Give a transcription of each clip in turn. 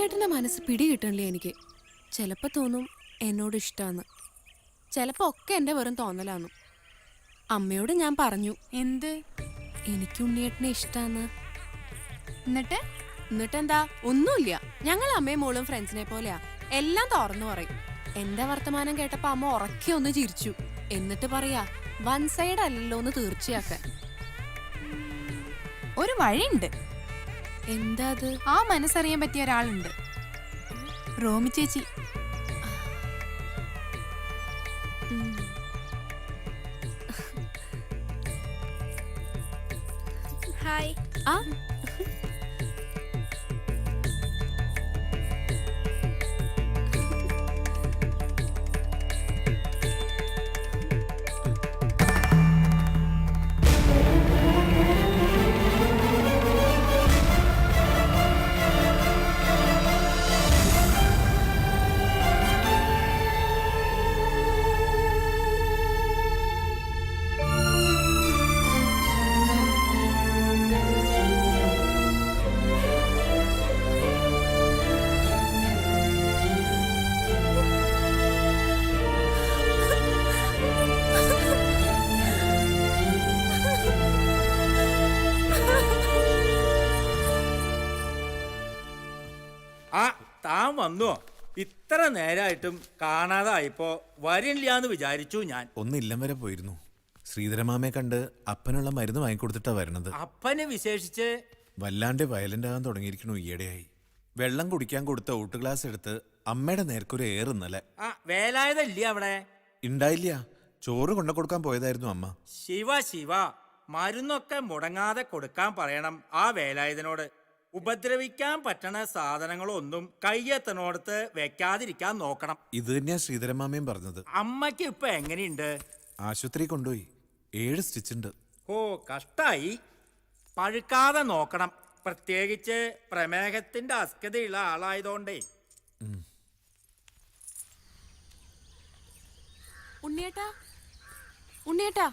ഉണ്ണിയേട്ടന്റെ മനസ്സ് പിടികിട്ടണില്ലേ എനിക്ക്. ചിലപ്പോൾ തോന്നും എന്നോട് ഇഷ്ടമാന്ന്, ചിലപ്പോൾ ഒക്കെ എൻ്റെ വെറും തോന്നലാന്നു. അമ്മയോട് ഞാൻ പറഞ്ഞു. എന്ത്? എനിക്ക് ഉണ്ണിയേട്ടനെ ഇഷ്ടമാന്ന്. എന്നിട്ടെന്താ? ഒന്നുമില്ല. ഞങ്ങൾ അമ്മയും മോളും ഫ്രണ്ട്സിനെ പോലെയാ, എല്ലാം തുറന്നു പറയും. എന്റെ വർത്തമാനം കേട്ടപ്പോ അമ്മ ഉറക്കെ ഒന്ന് ചിരിച്ചു. എന്നിട്ട് പറയാ, വൺ സൈഡ് അല്ലല്ലോ എന്ന് തീർച്ചയാക്കാൻ. ഒരു വഴിയുണ്ട്. എന്താ അത്? ആ മനസ്സറിയാൻ പറ്റിയ ഒരാളുണ്ട്, റോമി ചേച്ചി. ഹായ്. ആ താൻ വന്നോ? ഇത്ര നേരായിട്ടും കാണാതായപ്പോ വരില്ലാന്ന് വിചാരിച്ചു ഞാൻ. ഒന്നില്ലം വരെ പോയിരുന്നു. ശ്രീധരമാമയെ കണ്ട് അപ്പനുള്ള മരുന്ന് വാങ്ങിക്കൊടുത്തിട്ടാ വരണത്. അപ്പനെ വിശേഷിച്ച് വല്ലാണ്ട് വയലന്റ് ആകാൻ തുടങ്ങിയിരിക്കണു ഈയിടെയായി. വെള്ളം കുടിക്കാൻ കൊടുത്ത ഔട്ട് ഗ്ലാസ് എടുത്ത് അമ്മയുടെ നേർക്കൊരു ഏറുന്നല്ലേ. വേലായതല്ലേ അവിടെ? ഉണ്ടായില്ല, ചോറ് കൊണ്ടു കൊടുക്കാൻ പോയതായിരുന്നു അമ്മ. ശിവ ശിവ, മരുന്നൊക്കെ മുടങ്ങാതെ കൊടുക്കാൻ പറയണം ആ വേലായുധനോട്. ഉപദ്രവിക്കാൻ പറ്റണ സാധനങ്ങളൊന്നും കയ്യെത്തനോടത്ത് വെക്കാതിരിക്കാൻ നോക്കണം. ഇത് തന്നെയാ ശ്രീധരമാമയും പറഞ്ഞത്. അമ്മയ്ക്ക് ഇപ്പൊ എങ്ങനെയുണ്ട്? ആശുപത്രി കൊണ്ടുപോയി, 7 സ്റ്റിച്ചുണ്ട്. ഓ കഷ്ടായി. പഴുക്കാതെ നോക്കണം, പ്രത്യേകിച്ച് പ്രമേഹത്തിന്റെ അസ്കതയുള്ള ആളായതുകൊണ്ടേ. ഉണ്ണിയേട്ടാ, ഉണ്ണിയേട്ടാ.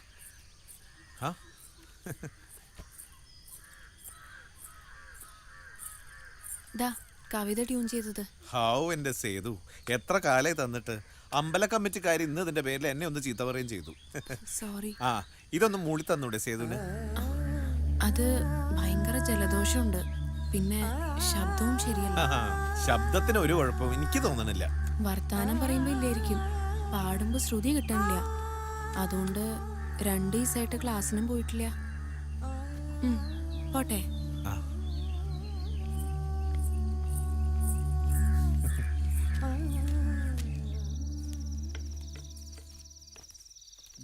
ദാ കവിത ട്യൂൺ ചെയ്തത്. ഹാവ് എന്റെ സേതു, എത്ര കാലേ തന്നിട്ട്. അമ്പല കമ്മിറ്റിക്കാർ ഇന്ന് ഇതിന്റെ പേരിൽ എന്നെ ഒന്ന് ചീത്ത പറയുകയും ചെയ്തു. സോറി. ആ ഇതൊന്ന് മൂളി തന്നൂടെ സേതുവിന്? അത് ഭയങ്കര ജലദോഷമുണ്ട്, പിന്നെ ശബ്ദവും ശരിയല്ല. ശബ്ദത്തിന് ഒരു കുഴപ്പവും എനിക്ക് തോന്നണില്ല. വർത്താനം പറയുമ്പോ ഇല്ലായിരിക്കും, പാടുമ്പോ ശ്രുതി കിട്ടണില്ല. അതുകൊണ്ട് 2 ദിവസമായിട്ട് ക്ലാസ്സിനും പോയിട്ടില്ല. പോട്ടെ.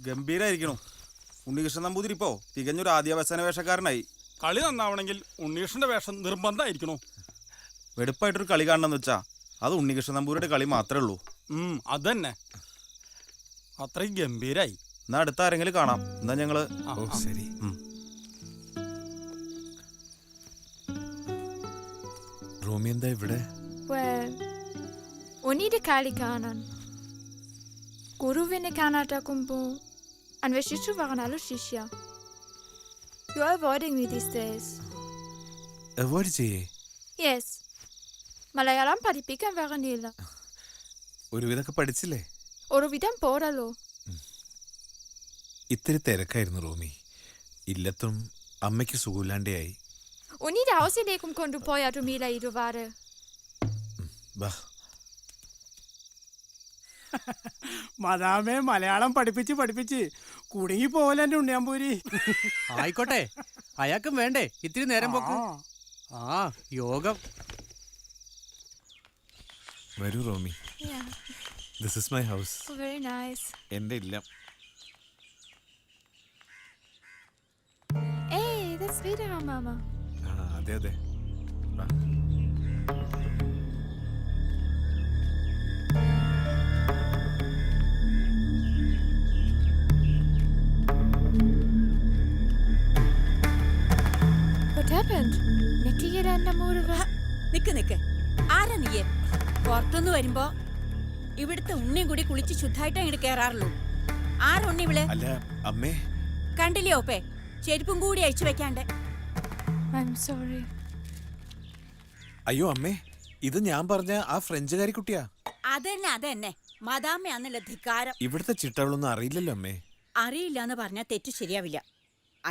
ഗംഭീരായിരിക്കണു. ഉണ്ണികൃഷ്ണൻ നമ്പൂതിരി ഇപ്പോ തികഞ്ഞൊരു ആദ്യാവസാന വേഷക്കാരനായി. കളി നന്നാവണമെങ്കിൽ ഉണ്ണികൃഷ്ണന്റെ വേഷം നിർബന്ധമായിരിക്കണു. വെടുപ്പായിട്ടൊരു കളി കാണണമെന്ന് വെച്ചാ അത് ഉണ്ണികൃഷ്ണൻ നമ്പൂരിയുടെ കളി മാത്രമേ ഉള്ളൂ. അതന്നെ, അത്രയും ഗംഭീരായി. എന്നാ അടുത്ത ആരെങ്കിലും കാണാം. എന്നാ ഞങ്ങള് ശരി. റോമി എന്താ ഇവിടെ? Onide കളി കാണാൻ. ഗുരുവിനെ കാണാതാക്കുമ്പോൾ അന്വേഷിച്ചു പറഞ്ഞാലോ ശിഷ്യ. You are avoiding me these days. Avoid ചെയ്യേ? Yes. മലയാളം പഠിപ്പിക്കാൻ വരണില്ല. ഒരുവിധമൊക്കെ പഠിച്ചില്ലേ? ഒരുവിധം പോരല്ലോ. ഇത്തിരി തിരക്കായിരുന്നു റോമി. ഇല്ലത്തും അമ്മയ്ക്ക് സുഖമില്ലാണ്ടായി. ഉണ്ണിയുടെ ഹൗസിലേക്കും കൊണ്ടുപോയാ റുമീല ഇരുവാറ്. ബാ. മദാമേ മലയാളം പഠിപ്പിച്ച് കുടുങ്ങി പോവല്ലോ എന്റെ ഉണ്ണിയാമ്പൂരി. ആയിക്കോട്ടെ, അയാൾക്കും വേണ്ടേ ഇത്തിരി നേരം പോക്ക്. യോഗം. വരൂ Romi. This is my house. Very nice. എന്റെ ഇല്ലം. Hey, that's Vida, Mama. അതെ അതെ. What happened? നെറ്റിയുടെ എന്റെ മൂടുക. നിക്ക് ആരാ നീയെ? പുറത്തുനിന്ന് വരുമ്പോ ഇവിടുത്തെ ഉണ്ണിയും കൂടി കുളിച്ച് ശുദ്ധായിട്ട് അങ്ങോട്ട് കേറാറുള്ളൂ. ആരുണ്ണി ഇവിടെ? അല്ല അമ്മേ. കണ്ടില്ലേ ഓപ്പേ, ചെരുപ്പും കൂടി അഴിച്ചു വെക്കാണ്ട്. I'm sorry. അയ്യോ അമ്മേ, ഇത് ഞാൻ പറഞ്ഞ ആ ഫ്രഞ്ചുകാരി കുട്ടിയാ. അതന്നെ മദാമ്മയാന്നുള്ള ധിക്കാരം. ഇവിടുത്തെ ചിട്ടകളൊന്നും അറിയില്ലല്ലോ അമ്മേ. അറിയില്ല എന്ന് പറഞ്ഞാൽ തെറ്റ് ശരിയാവില്ല.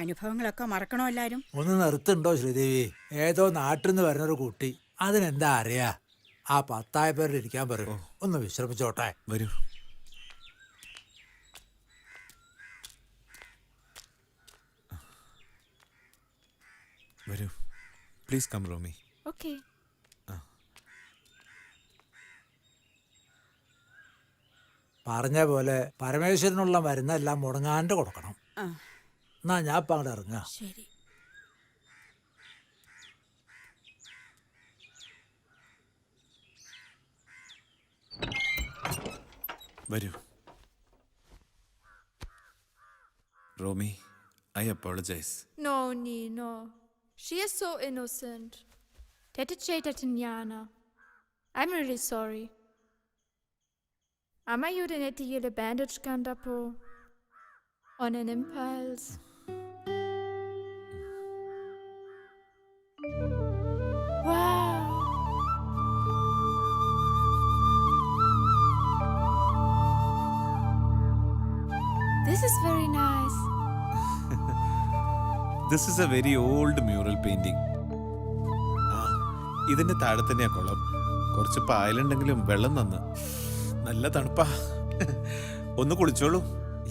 അനുഭവങ്ങളൊക്കെ മറക്കണോ എല്ലാരും? ഒന്ന് നിർത്തുണ്ടോ ശ്രീദേവി? ഏതോ നാട്ടിൽ നിന്ന് വരുന്നൊരു കുട്ടി, അതിനെന്താ അറിയാ? ആ 10 പേരിൽ ഇരിക്കാൻ പറയൂ, ഒന്ന് വിശ്രമിച്ചോട്ടെ. വരൂ. വരൂ, പ്ലീസ് കം റോമി. Okay. പറഞ്ഞ പോലെ പരമേശ്വരനുള്ള മരുന്നെല്ലാം മുടങ്ങാണ്ട് കൊടുക്കണം. എന്നാ ഞാൻ ഇപ്പം അങ്ങോട്ട് ഇറങ്ങാം. ശരി. വരൂ. Romi, I apologise. No, no. She is so innocent. Tete Tatiana. I'm really sorry. Amma gjorde net die hele bandage kan på. On an impulse. Wow. This is very nice. This is A very old mural painting. ആ, ഇതിന്റെ താഴെ തന്നെയാ കുളം. കുറച്ച് പായലുണ്ടെങ്കിലും വെള്ളം നന്ന്. നല്ല തണുപ്പാ. ഒന്ന് കുളിച്ചോളൂ.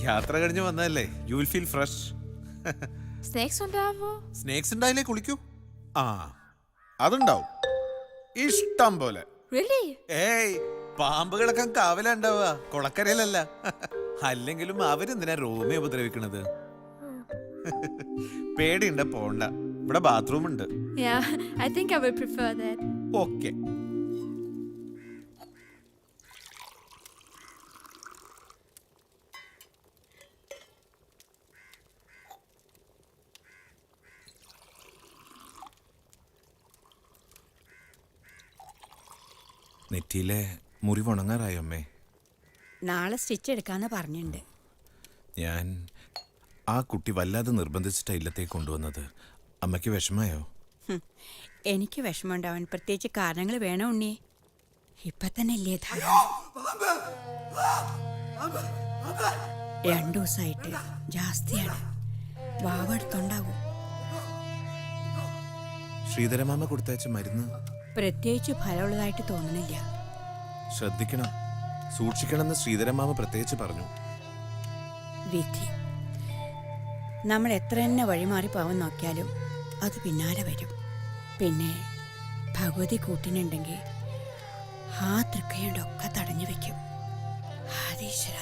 യാത്ര കഴിഞ്ഞ് വന്നതല്ലേ, you will feel fresh. Snakes on Davo? Snakes ഉണ്ടായില്ലേ കുളിക്കൂ. ആ, അതുണ്ടാവും ഇഷ്ടം പോലെ. Really? ഏയ്, പാമ്പുകളൊക്കെ കാവലുണ്ടാവുക, കുളക്കരയിലല്ല. അല്ലെങ്കിലും അവരെന്തിനാ റോമി ഉപദ്രവിക്കണത്? പേടിയുണ്ട പോണ്ട, ഇവിടെ ബാത്റൂം ഉണ്ട്. Yeah, I think I will prefer that. Okay. നെറ്റിയിലെ മുറിവുണങ്ങാറായോ അമ്മേ? നാളെ സ്റ്റിച്ച് എടുക്കാന്ന് പറഞ്ഞിട്ടുണ്ട്. ഞാൻ ആ കുട്ടി വല്ലാതെ നിർബന്ധിച്ചിട്ടാ ഇല്ലത്തേക്ക് കൊണ്ടുവന്നത്. അമ്മയ്ക്ക് വിഷമായോ? എനിക്ക് വിഷമമുണ്ടാവാൻ പ്രത്യേകിച്ച് കാരണങ്ങൾ വേണോ ഉണ്ണിയെ? ഇപ്പൊ തന്നെ ഇല്ലേ 2 ദിവസമായിട്ട് ജാസ്തിയാണ്. വാവടുത്തുണ്ടാവും. ശ്രീധരമാമ കൊടുത്തയച്ച മരുന്ന് പ്രത്യേകിച്ച് ഫലമുള്ളതായിട്ട് തോന്നണില്ല. ശ്രദ്ധിക്കണം, സൂക്ഷിക്കണമെന്ന് ശ്രീധരമാമ പ്രത്യേകിച്ച് പറഞ്ഞു. വിധി. നമ്മൾ എത്ര തന്നെ വഴിമാറി പോവാൻ നോക്കിയാലും അത് പിന്നാലെ വരും. പിന്നെ ഭഗവതി കൂട്ടിനുണ്ടെങ്കിൽ ആ തൃക്കൈയുണ്ടൊക്കെ തടഞ്ഞു വെക്കും. ആദീശ്വര